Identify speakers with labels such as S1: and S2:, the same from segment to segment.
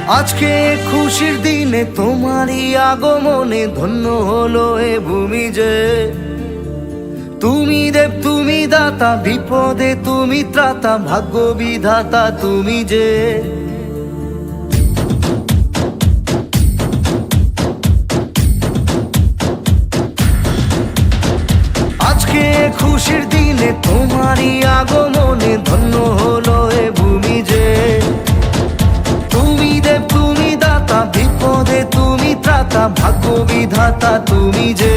S1: আজকে খুশির দিনে তোমারই আগমনে ধন্য হলো এ ভূমি যে। তুমি দেব তুমি দাতা, বিপদে তুমি ত্রাতা, ভাগ্য বিধাতা তুমি যে। আজকে খুশির দিনে তোমারই আগমনে ধন্য হলো এ ভূমি যে। তুমি দেব তুমি দাতা, বিপদে তুমি ত্রাতা, ভাগ্য বিধাতা তুমি যে।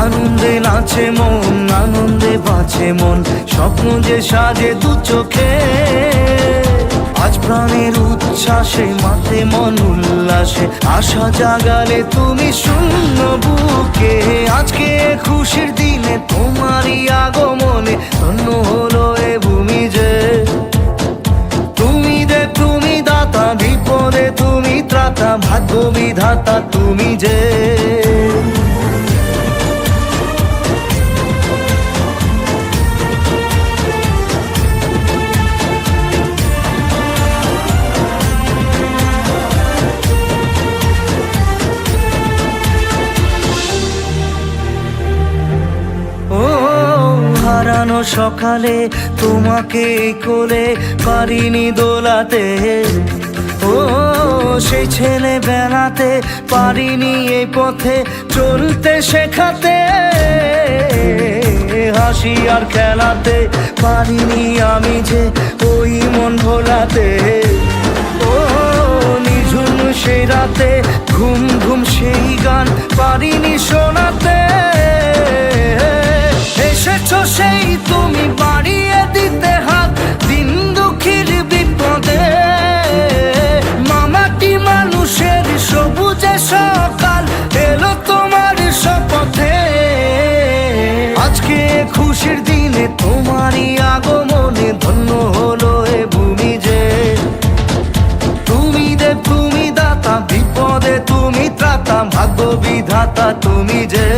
S1: আনন্দে নাচে মন, আনন্দে বাঁচে মন, স্বপ্ন যে সাজে দু চোখে। আজ প্রাণের উচ্ছ্বাসে মাতে মন উল্লাসে, আশা জাগালে তুমি শূন্য বুকে। আজকে খুশির দিনে তোমারই আগমনে ধন্য হলো এ ভূমি যে। তুমি দেব তুমি দাতা, বিপদে তুমি ত্রাতা, ভাগ্য বিধাতা তুমি যে। হারানো সকালে তোমাকে কোলে পারিনি দোলাতে, ও সেই ছেলে বেলাতে পারিনি এই পথে চলতে শেখাতে। হাসি আর খেলাতে পারিনি আমি যে ওই মন ভোলাতে। ও নিঝুম সেই রাতে ঘুম ঘুম সেই গান পারিনি শোনাতে। এসেছো সেই তুমি বাড়িয়ে দিতে হাত দিন দুঃখীর বিপদে। মামাটি মানুষের সবুজে সকাল এলো তোমার শপথে। আজকে খুশির দিনে তোমারই আগমনে ধন্য হলো এ ভূমি যে। তুমি দেব তুমি দাতা, বিপদে তুমি ত্রাতা, ভাগ্য বিধাতা তুমি যে।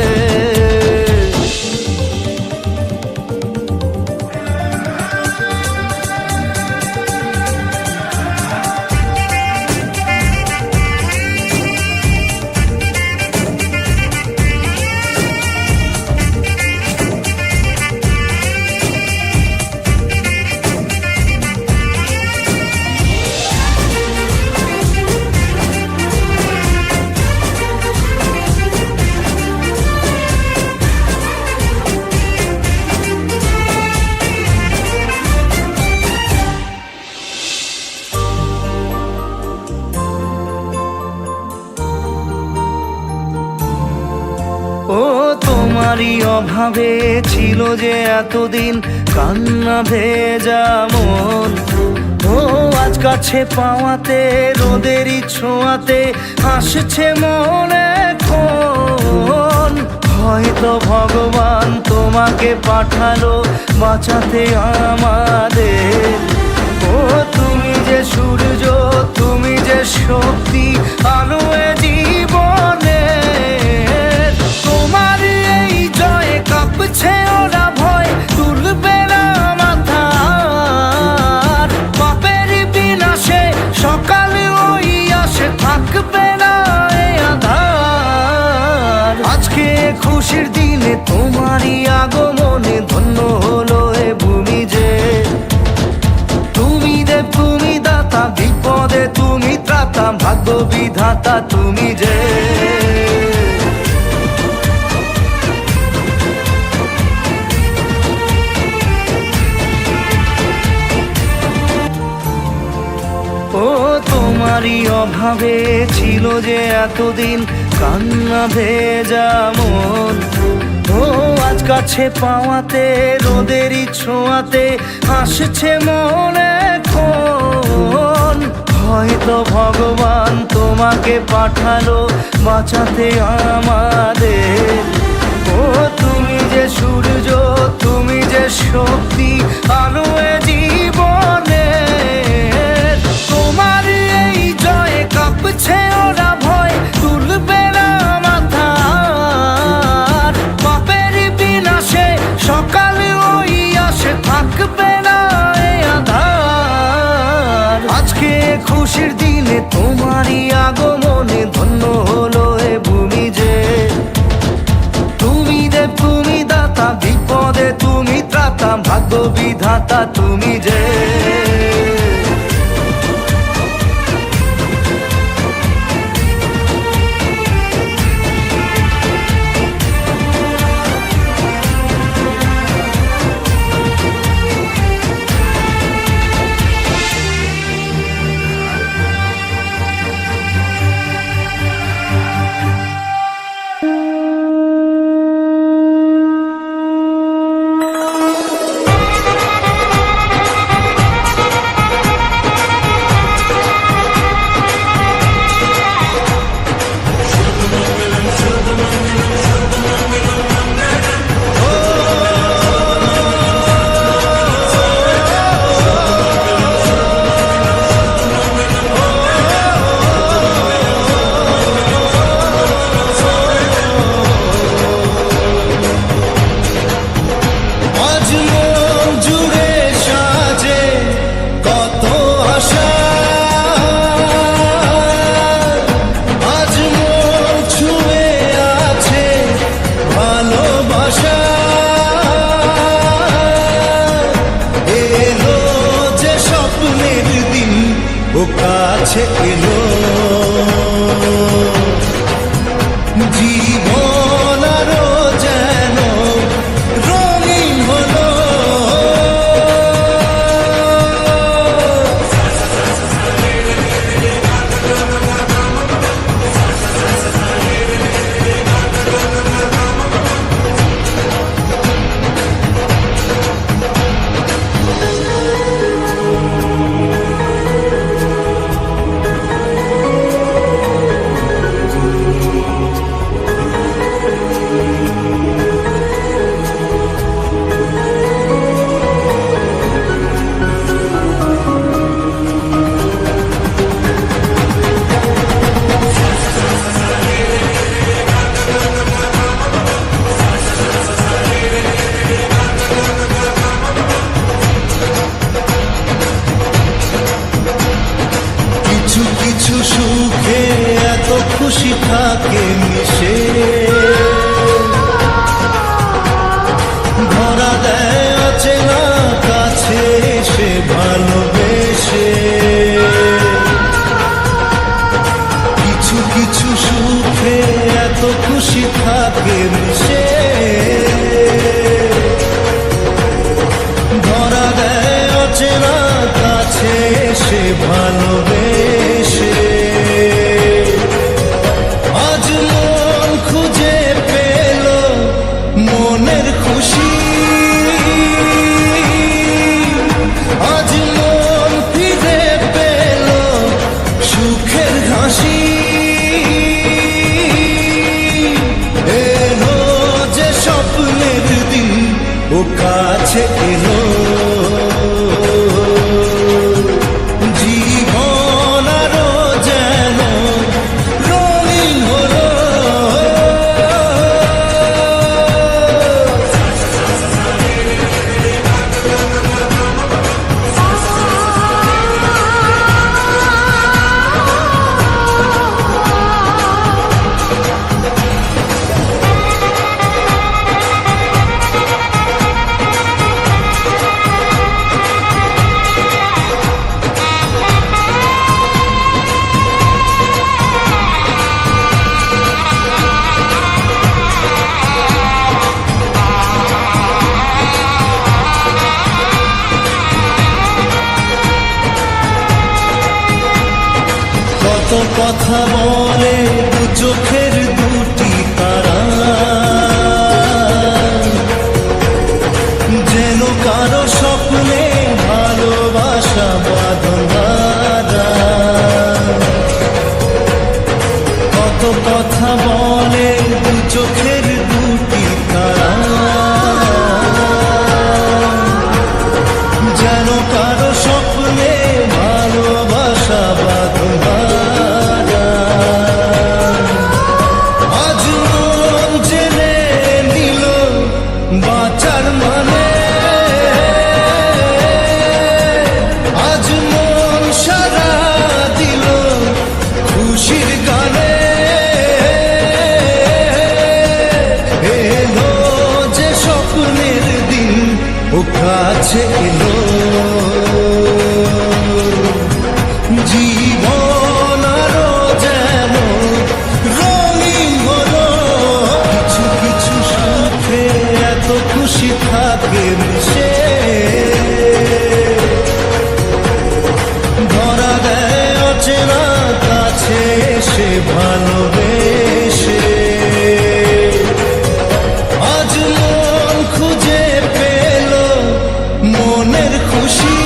S1: ও তোমারই অভাবে ছিল যে এতদিন কান্না ভেজা মন। ও আজ কাছে পাওয়াতে রোদেরই ছোঁয়াতে আসছে মনে এখন। হয়তো ভগবান তোমাকে পাঠালো বাঁচাতে আমাদের। ও তুমি যে সূর্য, তুমি যে শক্তি, আলো এ জীবনে। তোমার এই জয়ে কাঁপছে ওরা ভয়, তুলবে না মাথা। পাপের বিনাশে সকালে ওই আসে, থাকবে না এই আধার। আজকে খুশির দিনে তোমারই আগমনে ধন্য হলো এ ভূমি যে। তুমি দেব তুমি দাতা, বিপদে তুমি ত্রাতা, ভাগ্য বিধাতা তুমি যে। ও তোমারই অভাবে ছিল যে এতদিন কান্না ভেজা মন। ও আজ কাছে পাওয়াতে রোদেরই ছোঁয়াতে আসছে মনে এখন। হয়তো ভগবান তোমাকে পাঠালো বাঁচাতে আমাদের। ও তুমি যে সূর্য, তুমি যে শক্তি, আলো এ জীবনে। তোমার এই জয়ে কাঁপছে ওরা ভয়, তুলবে না মাথা। পাপের বিনাশে সকালে ওই আসে, থাকবে না এই আধার। আজকে খুশির ভাগ্য বিধাতা তুমি যে। ও কাছে এলো জীবন আরো যেন রঙিন হলো। কিছু কিছু সুখে এত খুশি থাকে মিশে, ধরা দেয় অচেনা কাছে এসে ভালোবেসে। কিছু কিছু সুখে এত খুশি থাকে মিশে, ধরা দেয় অচেনা কাছে এসে ভালোবেসে। আজ মন খুঁজে পেল মনের খুশি, আজ মন ফিরে পেল সুখের হাসি। এলো যে স্বপ্নের দিন ও কাছে এলো জীবন আরো যেন রঙিন হলো। কত কথা বলে দু চোখের দুটি তারা, যেন কারো স্বপ্নে ভালোবাসা বাঁধা। কত কথা বলে দু চোখের দুটি তারা, যেন কারো স্বপ্নে ভালোবাসা বাঁধা। ও কাছে এলো, জীবন আরো যেন রঙিন হলো। কিছু কিছু সুখে এত খুশি থাকে সে, ধরা দেয় অচেনা কাছে সে ভালোবেসে। আজ মন খুঁজে পেল মনের খুশি,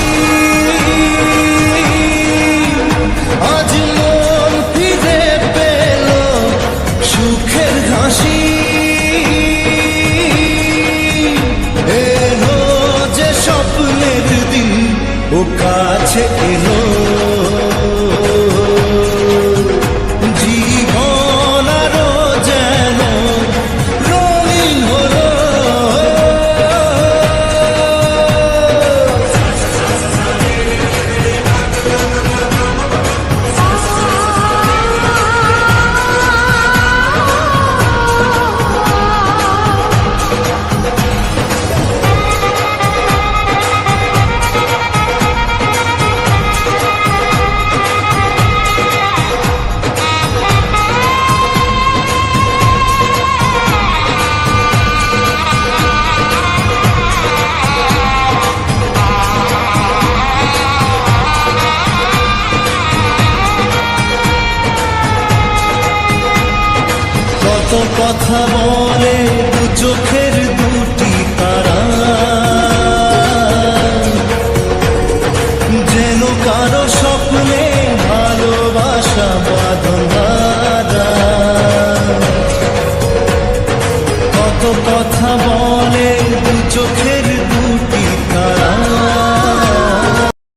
S1: আজ মন ফিরে পেল সুখের হাসি। এলো যে স্বপ্নের দিন, ও কাছে এলো, জীবন আরো যেন রঙিন হলো। কত কথা বলে দু চোখের দুটি তারা, যেন কারো স্বপ্নে ভালোবাসা বাঁধা। কত কথা বলে দু